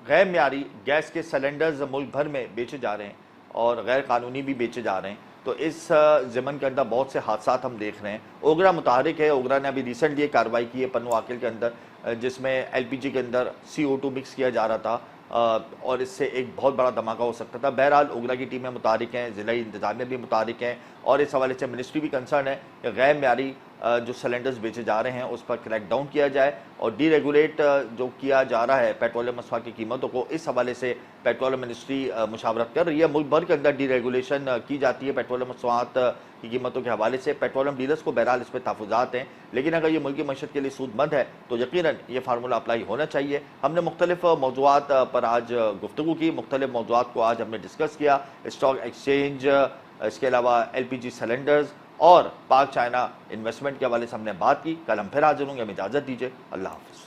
غیر معیاری گیس کے سلنڈرز ملک بھر میں بیچے جا رہے ہیں اور غیر قانونی بھی بیچے جا رہے ہیں, تو اس ضمن کے اندر بہت سے حادثات ہم دیکھ رہے ہیں. اوگرا متحرک ہے, اوگرا نے ابھی ریسنٹلی ایک کارروائی کی ہے پنو عاقل کے اندر, جس میں ایل پی جی کے اندر CO2 مکس کیا جا رہا تھا, اور اس سے ایک بہت بڑا دھماکہ ہو سکتا تھا. بہرحال اوگرا کی ٹیمیں متحرک ہیں, ضلعی انتظامیہ بھی متحرک ہیں, اور اس حوالے سے منسٹری بھی کنسرن ہے کہ غیر معیاری جو سلنڈرز بیچے جا رہے ہیں اس پر کریک ڈاؤن کیا جائے, اور ڈی ریگولیٹ جو کیا جا رہا ہے پیٹرولیم مصنوعات کی قیمتوں کو, اس حوالے سے پیٹرولیم منسٹری مشاورت کر رہی ہے. ملک بھر کے اندر ڈی ریگولیشن کی جاتی ہے پیٹرولیم مصنوعات کی قیمتوں کے حوالے سے. پیٹرولیم ڈیلرز کو بہرحال اس پہ تحفظات ہیں, لیکن اگر یہ ملکی معیشت کے لیے سود مند ہے تو یقیناً یہ فارمولہ اپلائی ہونا چاہیے. ہم نے مختلف موضوعات پر آج گفتگو کی, مختلف موضوعات کو آج ہم نے ڈسکس کیا. اسٹاک ایکسچینج, اس کے علاوہ LPG سلنڈرز اور پاک چائنا انویسٹمنٹ کے حوالے سے ہم نے بات کی. کل ہم پھر حاضر ہوں گے, ہمیں اجازت دیجیے, اللہ حافظ.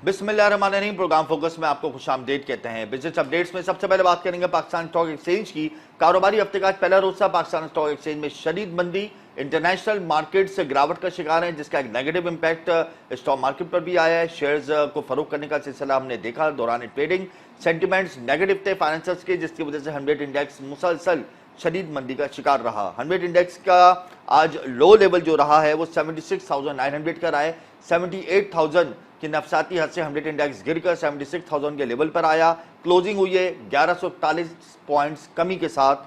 بسم اللہ الرحمن الرحیم. پروگرام فوکس میں آپ کو خوش آمدید کہتے ہیں. بزنس اپڈیٹس میں سب سے پہلے بات کریں گے پاکستان اسٹاک ایکسچینج کی. کاروباری ہفتے کا پہلا روز تھا. پاکستان اسٹاک ایکسچینج میں شدید مندی, انٹرنیشنل مارکیٹ سے گراوٹ کا شکار ہیں, جس کا ایک نیگیٹو امپیکٹ اسٹاک مارکیٹ پر بھی آیا ہے. شیئرز کو فروخت کرنے کا سلسلہ ہم نے دیکھا دوران ٹریڈنگ. سینٹیمنٹس نیگیٹو تھے فائنانسرز کے, جس کی وجہ سے 100 انڈیکس مسلسل شدید مندی کا شکار رہا. 100 انڈیکس کا آج لو لیول جو رہا ہے وہ 76,900 کا رہا ہے. 78,000 کی نفساتی حد سے 100 انڈیکس گر کر 76,000 کے لیول پر آیا. کلوزنگ ہوئی ہے 1141 پوائنٹس کمی کے ساتھ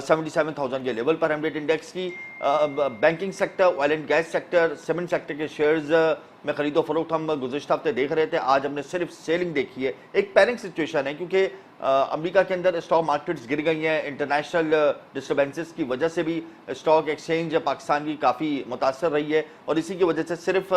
77,000 کے لیول پر 100 انڈیکس کی. Banking sector, oil and gas sector, cement sector کے شیئرز میں خرید و فروخت ہم گزشتہ ہفتے دیکھ رہے تھے. آج ہم نے صرف سیلنگ دیکھی ہے. ایک پینک سچویشن ہے کیونکہ امریکہ کے اندر اسٹاک مارکیٹس گر گئی ہیں. انٹرنیشنل ڈسٹربنسز کی وجہ سے بھی اسٹاک ایکسچینج پاکستان کی کافی متاثر رہی ہے, اور اسی کی وجہ سے صرف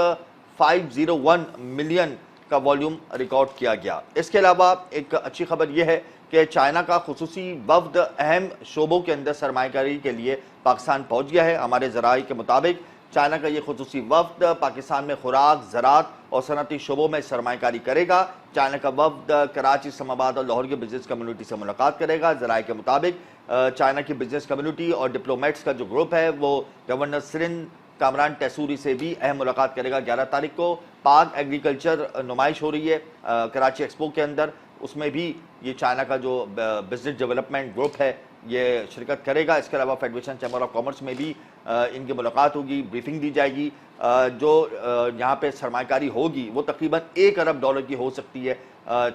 501 ملین کا والیوم ریکارڈ کیا گیا. اس کے علاوہ ایک اچھی خبر یہ ہے کہ چائنا کا خصوصی وفد اہم شعبوں کے اندر سرمایہ کاری کے لیے پاکستان پہنچ گیا ہے. ہمارے ذرائع کے مطابق چائنا کا یہ خصوصی وفد پاکستان میں خوراک, زراعت اور صنعتی شعبوں میں سرمایہ کاری کرے گا. چائنا کا وفد کراچی, اسلام آباد اور لاہور کی بزنس کمیونٹی سے ملاقات کرے گا. ذرائع کے مطابق چائنا کی بزنس کمیونٹی اور ڈپلومیٹس کا جو گروپ ہے وہ گورنر سرن کامران ٹیسوری سے بھی اہم ملاقات کرے گا. 11 تاریخ کو پاک ایگریکلچر نمائش ہو رہی ہے کراچی ایکسپو کے اندر, اس میں بھی یہ چائنا کا جو بزنس ڈیولپمنٹ گروپ ہے یہ شرکت کرے گا. اس کے علاوہ فیڈریشن چیمبر آف کامرس میں بھی ان کی ملاقات ہوگی, بریفنگ دی جائے گی. جو یہاں پہ سرمایہ کاری ہوگی وہ تقریباً $1 ارب کی ہو سکتی ہے.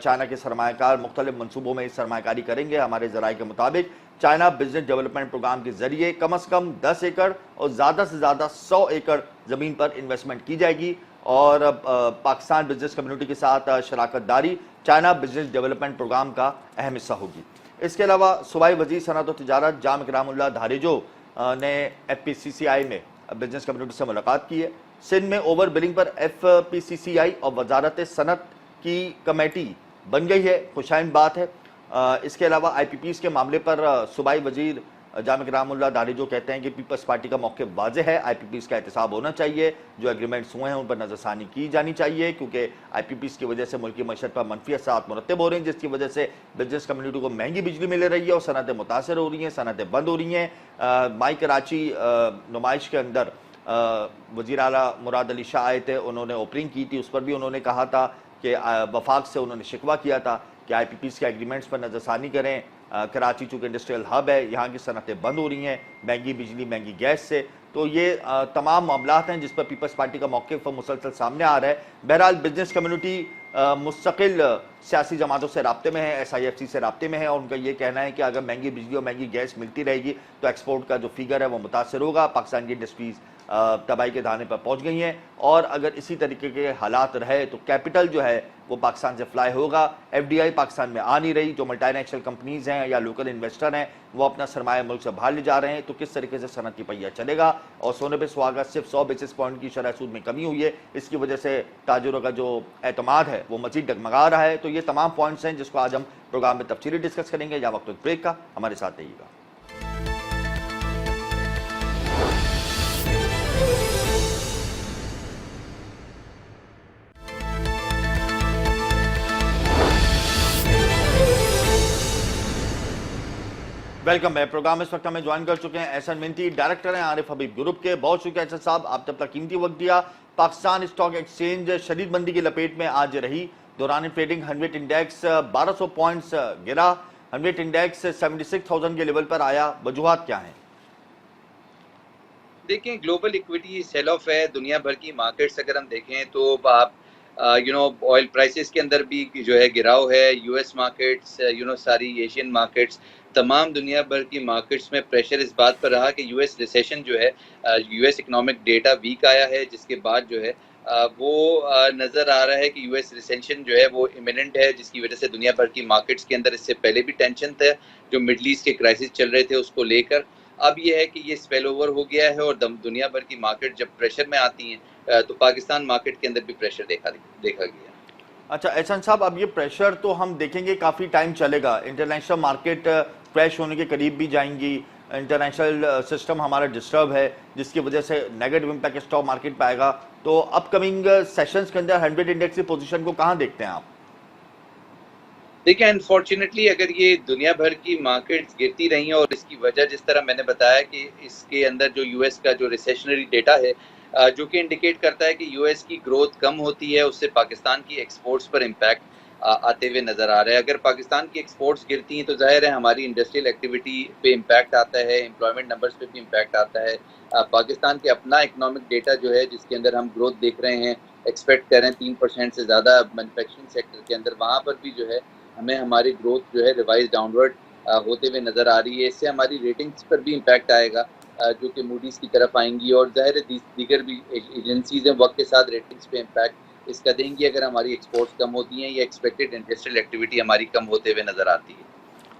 چائنا کے سرمایہ کار مختلف منصوبوں میں سرمایہ کاری کریں گے. ہمارے ذرائع کے مطابق چائنا بزنس ڈیولپمنٹ پروگرام کے ذریعے کم از کم 10 ایکڑ اور زیادہ سے زیادہ 100 ایکڑ زمین پر انویسٹمنٹ کی جائے گی اور پاکستان بزنس کمیونٹی کے ساتھ شراکت داری چائنا بزنس ڈیولپمنٹ پروگرام کا اہم حصہ ہوگی۔ اس کے علاوہ صوبائی وزیر صنعت و تجارت جام اکرام اللہ دھاریجو نے ایف پی سی سی آئی میں بزنس کمیونٹی سے ملاقات کی ہے۔ سندھ میں اوور بلنگ پر ایف پی سی سی آئی اور وزارت صنعت کی کمیٹی بن گئی ہے، خوشائند بات ہے۔ اس کے علاوہ آئی پی پیز کے معاملے پر صوبائی وزیر جام اکرام اللہ دھاریجو کہتے ہیں کہ پیپلز پارٹی کا موقف واضح ہے، آئی پی پیز کا احتساب ہونا چاہیے، جو ایگریمنٹس ہوئے ہیں ان پر نظر ثانی کی جانی چاہیے، کیونکہ آئی پی پیز کی وجہ سے ملکی معیشت پر منفی اثرات مرتب ہو رہے ہیں، جس کی وجہ سے بزنس کمیونٹی کو مہنگی بجلی مل رہی ہے اور صنعتیں متاثر ہو رہی ہیں، صنعتیں بند ہو رہی ہیں۔ مائی کراچی نمائش کے اندر وزیر اعلیٰ مراد علی شاہ آئے تھے، انہوں نے اوپننگ کی تھی، اس پر بھی انہوں نے کہا تھا کہ وفاق سے انہوں نے شکوہ کیا تھا کہ آئی پی پیز کے ایگریمنٹس پر نظر ثانی کریں۔ کراچی چونکہ انڈسٹریل ہب ہے، یہاں کی صنعتیں بند ہو رہی ہیں مہنگی بجلی مہنگی گیس سے، تو یہ تمام معاملات ہیں جس پر پیپلز پارٹی کا موقف مسلسل سامنے آ رہا ہے۔ بہرحال بزنس کمیونٹی مستقل سیاسی جماعتوں سے رابطے میں ہے، ایس آئی ایف سی سے رابطے میں ہے، اور ان کا یہ کہنا ہے کہ اگر مہنگی بجلی اور مہنگی گیس ملتی رہے گی تو ایکسپورٹ کا جو فیگر ہے وہ متاثر ہوگا، پاکستان کی انڈسٹریز تباہی کے دہانے پر پہنچ گئی ہیں، اور اگر اسی طریقے کے حالات رہے تو کیپٹل جو ہے وہ پاکستان سے فلائی ہوگا، ایف ڈی آئی پاکستان میں آ نہیں رہی، جو ملٹی نیشنل کمپنیز ہیں یا لوکل انویسٹر ہیں وہ اپنا سرمایہ ملک سے باہر لے جا رہے ہیں، تو کس طریقے سے صنعت کی پہیہ چلے گا۔ اور سونے پہ سہاگا صرف 100 بیسس پوائنٹ کی شرح سود میں کمی ہوئی ہے، اس کی وجہ سے تاجروں کا جو اعتماد ہے وہ مزید ڈگمگا رہا ہے۔ تو یہ تمام پوائنٹس ہیں جس کو آج ہم پروگرام میں تفصیلی ڈسکس کریں گے۔ یا وقت بریک کا، ہمارے ساتھ رہیے گا۔ ویلکم ہے پروگرام اس وقت ہمیں جوائن کر چکے ہیں احسن منتی، ڈائریکٹر ہیں عارف حبیب گروپ کے۔ بہت شکریہ احسن صاحب، آپ نے اپنا قیمتی وقت دیا۔ پاکستان اسٹاک ایکسچینج شدید مندی کی لپیٹ میں آج رہی، دوران ٹریڈنگ 100 انڈیکس 1200 پوائنٹس گرا، 100 انڈیکس 76,000 کے لیول پر آیا، وجوہات کیا ہیں؟ دیکھیں گلوبل ایکویٹی سیل آف ہے، دنیا بھر کی مارکیٹس اگر ہم دیکھیں تو آپ آئل پرائسز کے اندر بھی جو ہے گراؤ ہے، یو ایس مارکیٹس ساری ایشین مارکیٹس، تمام دنیا بھر کی مارکیٹس میں پریشر اس بات پر رہا کہ یو ایس ریسیشن جو ہے، U S economic data weak آیا ہے، جس کے بعد جو ہے وہ نظر آ رہا ہے کہ یو ایس ریسیشن جو ہے وہ امیوننٹ ہے، جس کی وجہ سے دنیا بھر کی مارکیٹس کے اندر اس سے پہلے بھی ٹینشن تھا جو مڈل ایسٹ کے کرائسس چل رہے تھے اس کو لے کر۔ اب یہ ہے کہ یہ اسپیل اوور ہو گیا ہے اور دنیا بھر کی مارکیٹ جب پریشر میں آتی ہیں تو پاکستان مارکیٹ کے اندر بھی پریشر دیکھا گیا۔ اچھا احسن صاحب، اب یہ پریشر تو ہم دیکھیں گے کافی ٹائم چلے گا، انٹرنیشنل مارکیٹ کریش ہونے کے قریب بھی جائیں گی، انٹرنیشنل سسٹم ہمارا ڈسٹرب ہے جس کی وجہ سے نیگیٹو امپیکٹ اسٹاک مارکیٹ پہ آئے گا، تو اپ کمنگ سیشنز کے اندر 100 انڈیکس کی پوزیشن کو کہاں دیکھتے ہیں آپ؟ دیکھیں انفارچونیٹلی اگر یہ دنیا بھر کی مارکیٹس گرتی رہی ہیں اور اس کی وجہ جس طرح میں نے بتایا کہ اس کے اندر جو یو ایس کا جو ریسیشنری ڈیٹا ہے جو کہ انڈیکیٹ کرتا ہے کہ یو ایس کی گروتھ کم ہوتی ہے، اس سے پاکستان کی ایکسپورٹس پر امپیکٹ آتے ہوئے نظر آ رہا ہے۔ اگر پاکستان کی ایکسپورٹس گرتی ہیں تو ظاہر ہے ہماری انڈسٹریل ایکٹیویٹی پہ امپیکٹ آتا ہے، امپلائمنٹ نمبرز پہ بھی امپیکٹ آتا ہے۔ پاکستان کے اپنا اکنامک ڈیٹا جو ہے جس کے اندر ہم گروتھ دیکھ رہے ہیں، ایکسپیکٹ کر رہے ہیں 3% سے زیادہ مینوفیکچرنگ سیکٹر کے اندر، وہاں پر بھی جو ہے ہمیں ہماری گروتھ جو ہے ریوائز ڈاؤن ورڈ ہوتے ہوئے نظر آ رہی ہے۔ اس سے ہماری ریٹنگز پر بھی امپیکٹ آئے گا جو کہ موڈیز کی طرف آئیں گی، اور ظاہر ہے دیگر بھی ایجنسیز ہیں وقت کے ساتھ ریٹنگز پہ امپیکٹ اس کا دیں گی اگر ہماری ایکسپورٹس کم ہوتی ہیں یا ایکسپیکٹڈ انڈسٹریل ایکٹیویٹی ہماری کم ہوتے ہوئے نظر آتی ہے۔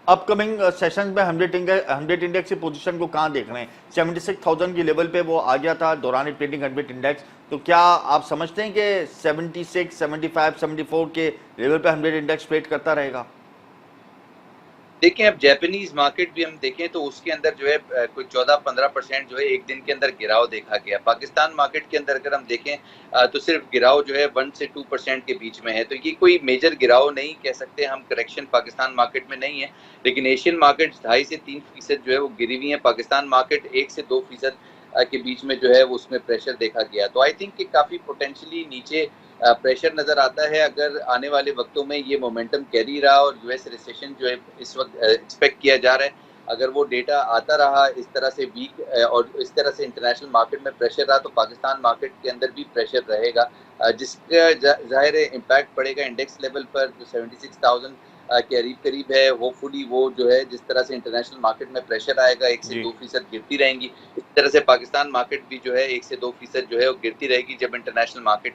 اپ کمنگ سیشنز میں 100 انڈیکس کی پوزیشن کو کہاں دیکھ رہے ہیں؟ 76,000 کی لیول پہ وہ آ گیا تھا دوران ٹریڈنگ 100 انڈیکس، تو کیا آپ سمجھتے ہیں کہ 76 75 74 کے لیول پہ 100 انڈیکس ٹریڈ کرتا رہے گا؟ دیکھیں اب جیپنیز مارکیٹ بھی ہم دیکھیں تو اس کے اندر جو ہے کوئی 14-15% جو ہے ایک دن کے اندر گراؤ دیکھا گیا۔ پاکستان مارکیٹ کے اندر اگر ہم دیکھیں تو صرف گراؤ جو ہے 1 سے 2% کے بیچ میں ہے، تو یہ کوئی میجر گراؤ نہیں کہہ سکتے ہم، کریکشن پاکستان مارکیٹ میں نہیں ہے، لیکن ایشین مارکیٹ 2.5 سے 3% جو ہے وہ گری ہوئی ہیں، پاکستان مارکیٹ 1 سے 2% کے بیچ میں جو ہے وہ اس میں پریشر دیکھا گیا۔ تو آئی تھنک کہ کافی پوٹینشلی نیچے پریشر نظر آتا ہے اگر آنے والے وقتوں میں یہ مومنٹم کیری رہا اور یو ایس ریسیشن جو ہے اس وقت ایکسپیکٹ کیا جا رہا ہے اگر وہ ڈیٹا آتا رہا اس طرح سے ویک اور اس طرح سے انٹرنیشنل مارکیٹ میں پریشر رہا تو پاکستان مارکیٹ کے اندر بھی پریشر رہے گا، جس کا ظاہر امپیکٹ پڑے گا انڈیکس لیول پر جو 76,000 قریب قریب ہے. ہوپ فلی وہ جو ہے جس طرح سے انٹرنیشنل مارکیٹ میں پریشر آئے گا 1 سے 2% گرتی رہیں گی, اس طرح سے پاکستان مارکیٹ بھی جو ہے 1 سے 2% جو ہے وہ گرتی رہے گی جب انٹرنیشنل مارکیٹ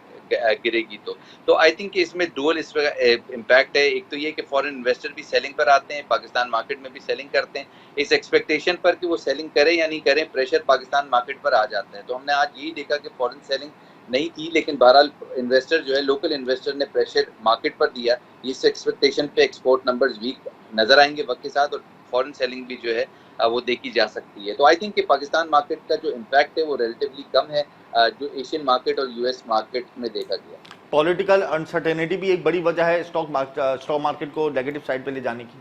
گرے گی. تو آئی تھنک کہ اس میں ڈوئل اس امپیکٹ ہے. ایک تو یہ کہ فورن انویسٹر بھی سیلنگ پر آتے ہیں, پاکستان مارکیٹ میں بھی سیلنگ کرتے ہیں, اس ایکسپیکٹیشن پر کہ وہ سیلنگ کریں یا نہیں کریں, پریشر پاکستان مارکیٹ پر آ جاتا ہے. تو ہم نے آج یہی دیکھا کہ فورن سیلنگ نہیں تھی, لیکن بہرحال انویسٹر جو ہے لوکل انویسٹر نے پریشر مارکیٹ پر دیا. اس ایکسپیکٹیشن پہ ایکسپورٹ نمبرز ویک نظر آئیں گے وقت کے ساتھ, اور فورن سیلنگ بھی جو ہے وہ دیکھی جا سکتی ہے. تو آئی تھنک کہ پاکستان مارکیٹ کا جو امپیکٹ ہے وہ ریلیٹیولی کم ہے جو ایشین مارکیٹ اور US مارکیٹ میں دیکھا گیا. پولیٹیکل انسرٹینٹی بھی ایک بڑی وجہ ہے اسٹاک مارکیٹ کو نیگیٹو سائڈ پہ لے جانے کی.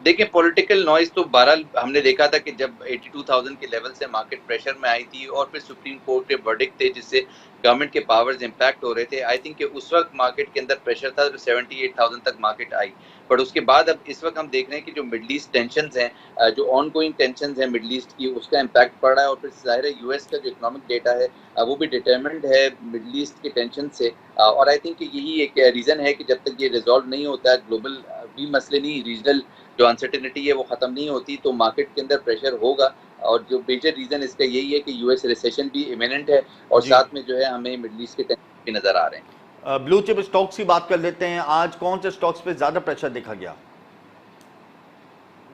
دیکھیں پولیٹیکل نوائز تو بہرحال ہم نے دیکھا تھا کہ جب 82,000 کے لیول سے مارکیٹ پریشر میں آئی تھی, اور پھر سپریم کورٹ کے ورڈکٹ تھے جس سے گورنمنٹ کے پاورز امپیکٹ ہو رہے تھے. آئی تھنک کہ اس وقت مارکیٹ کے اندر پریشر تھا, 78,000 تک مارکیٹ آئی. بٹ اس کے بعد اب اس وقت ہم دیکھ رہے ہیں کہ جو مڈل ایسٹ ٹینشنز ہیں, جو آن گوئنگ ٹینشنز ہیں مڈل ایسٹ کی, اس کا امپیکٹ پڑ رہا ہے. اور پھر ظاہر ہے US کا جو اکنامک ڈیٹا ہے وہ بھی ڈیٹرمنڈ ہے مڈل ایسٹ کے ٹینشن سے. اور آئی تھنک کہ یہی ایک ریزن ہے کہ جب تک یہ ریزالو نہیں ہوتا ہے, گلوبل بھی مسئلے نہیں, ریجنل جو انسرٹینٹی ہے وہ ختم نہیں ہوتی, تو مارکیٹ کے اندر پریشر ہوگا. اور جو میجر ریزن اس کا یہی ہے کہ US ریسیشن بھی ایمیننٹ ہے, اور ساتھ میں جو ہے ہمیں مڈل ایسٹ کے ٹینشن بھی نظر آ رہے ہیں. بلو چپ اسٹاکس کی بات کر لیتے ہیں. آج کون سے اسٹاکس پہ زیادہ پریشر دیکھا گیا؟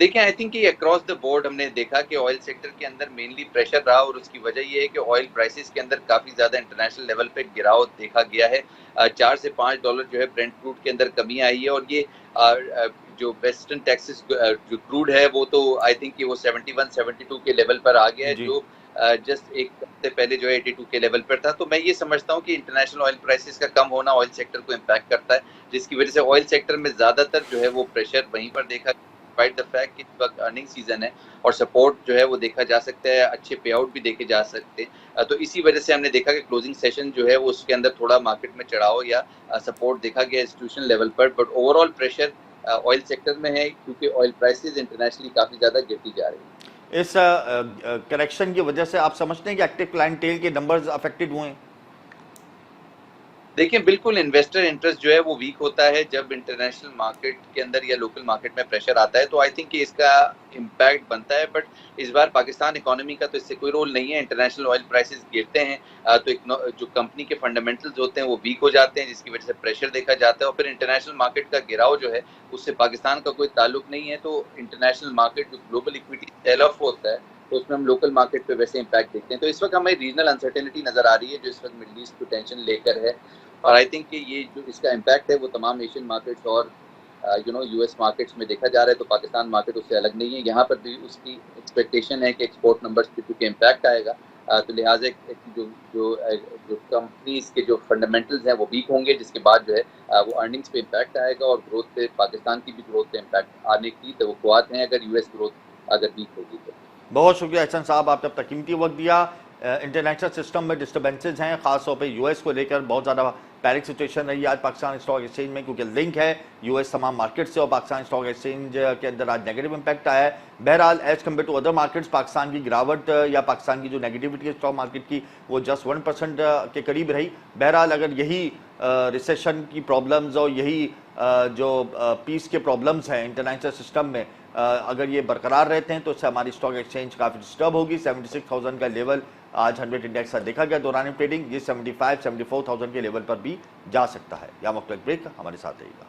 دیکھیں آئی تھنک کہ اکراس دا بورڈ ہم نے دیکھا کہ آئل سیکٹر کے اندر مینلی پریشر رہا, اور اس کی وجہ یہ ہے کہ آئل پرائسز کے اندر کافی زیادہ انٹرنیشنل لیول پہ گراؤ دیکھا گیا ہے. $4 سے $5 جو ہے برینٹ کروڈ کے اندر کمی آئی ہے, اور یہ جو ویسٹرن ٹیکسس جو کروڈ ہے وہ تو آئی تھنک کہ وہ 71-72 کے لیول پر آ گیا ہے, جو جسٹ ایک ہفتے پہلے جو ہے 82 کے لیول پر تھا. تو میں یہ سمجھتا ہوں کہ انٹرنیشنل آئل پرائسز کا کم ہونا آئل سیکٹر کو امپیکٹ کرتا ہے, جس کی وجہ سے آئل سیکٹر میں زیادہ تر جو ہے وہ پریشر وہیں پر دیکھا دا فیکٹ کہ اس وقت ارننگ سیزن ہے اور سپورٹ جو ہے وہ دیکھا جا سکتا ہے, اچھے پے آؤٹ بھی دیکھے جا سکتے ہیں. تو اسی وجہ سے ہم نے دیکھا کہ کلوزنگ سیشن جو ہے وہ اس کے اندر تھوڑا مارکیٹ میں چڑھاؤ یا سپورٹ دیکھا گیا institutional level per. But over all pressure oil sector میں ہے, کیونکہ آئل پرائسز انٹرنیشنلی کافی زیادہ گرتی جا رہی ہیں. اس کریکشن کی وجہ سے آپ سمجھتے ہیں کہ ایکٹیو کلائنٹیل کے نمبرز افیکٹڈ ہوئے ہیں؟ دیکھیں بالکل انویسٹر انٹرسٹ جو ہے وہ ویک ہوتا ہے جب انٹرنیشنل مارکیٹ کے اندر یا لوکل مارکیٹ میں پریشر آتا ہے, تو آئی تھنک کہ اس کا امپیکٹ بنتا ہے. بٹ اس بار پاکستان اکانومی کا تو اس سے کوئی رول نہیں ہے. انٹرنیشنل آئل پرائسز گرتے ہیں تو جو کمپنی کے فنڈامنٹلز ہوتے ہیں وہ ویک ہو جاتے ہیں, جس کی وجہ سے پریشر دیکھا جاتا ہے. اور پھر انٹرنیشنل مارکیٹ کا گراؤ جو ہے اس سے پاکستان کا کوئی تعلق نہیں ہے. تو انٹرنیشنل مارکیٹ جو گلوبل ایکویٹی سیل آف ہوتا ہے تو اس میں ہم لوکل مارکیٹ پہ ویسے امپیکٹ دیکھتے ہیں. تو اس وقت ہمیں ریجنل انسرٹینٹی نظر آ رہی ہے جو اس وقت مڈل ایسٹ کو ٹینشن لے کر ہے, اور آئی تھنک کہ یہ جو اس کا امپیکٹ ہے وہ تمام ایشین مارکیٹس اور US مارکیٹس میں دیکھا جا رہا ہے. تو پاکستان مارکیٹ اس سے الگ نہیں ہے, یہاں پر بھی اس کی ایکسپیکٹیشن ہے کہ ایکسپورٹ نمبرز پہ کیونکہ امپیکٹ آئے گا, تو لہٰذا جو کمپنیز کے جو فنڈامنٹلز ہیں وہ ویک ہوں گے, جس کے بعد جو ہے وہ ارننگز پہ امپیکٹ آئے گا, اور گروتھ پہ پاکستان کی بھی گروتھ پہ امپیکٹ آنے کی توقعات ہیں اگر US گروتھ اگر ویک ہوگی تو. بہت شکریہ احسن صاحب, آپ نے اپنا قیمتی وقت دیا. انٹرنیشنل سسٹم میں ڈسٹربنسز ہیں, خاص طور پہ US کو لے کر بہت زیادہ پیرک سچویشن رہی ہے آج پاکستان اسٹاک ایکسچینج میں, کیونکہ لنک ہے US تمام مارکیٹ سے, اور پاکستان اسٹاک ایکسچینج کے اندر آج نیگیٹو امپیکٹ آیا ہے. بہرحال as compared to other markets Pakistan کی گراوٹ یا پاکستان کی جو نیگیٹیوٹی ہے اسٹاک مارکیٹ کی وہ جسٹ 1% کے قریب رہی. بہرحال اگر یہی ریسیشن کی پرابلمز اور یہی جو پیس کے پرابلمز ہیں انٹرنیشنل سسٹم میں اگر یہ برقرار رہتے ہیں تو اس سے ہماری اسٹاک ایکسچینج کافی ڈسٹرب ہوگی. 76,000 کا لیول آج 100 انڈیکس کا دیکھا گیا دوران ٹریڈنگ, یہ 75-74,000 کے لیول پر بھی جا سکتا ہے. یا وقت بریک, ہمارے ساتھ رہیے گا.